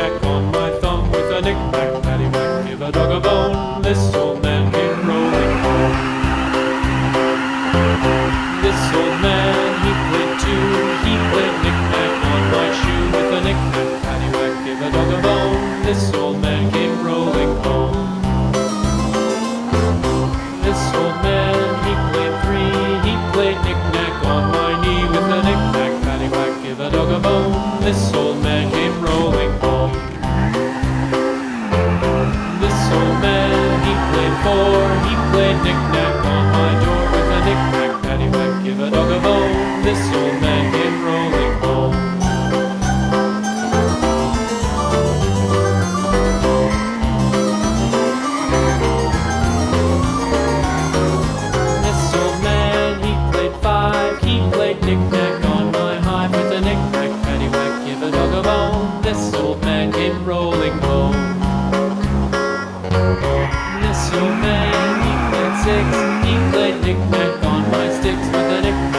knick-knack on my thumb with a knick-knack, paddywhack, give a dog a bone. This old man came rolling home. This old man, he played too. He played knick-knack on my shoe with a knick-knack, paddywhack, give a dog a bone. This old man came rolling home. This old man, he played three. He played knick-knack on my knee with a knick-knack, paddywhack, give a dog a bone. This old man came rolling home. This old man, he played four. He played knick-knack on my door with a knick-knack, paddywhack, give a dog a bone. This old man came rolling home. This old man, he played five. He played knick-knack on my hive with a knick-knack, paddywhack, give a dog a bone. This old man came rolling home. This old man, he played six. He played knick-knack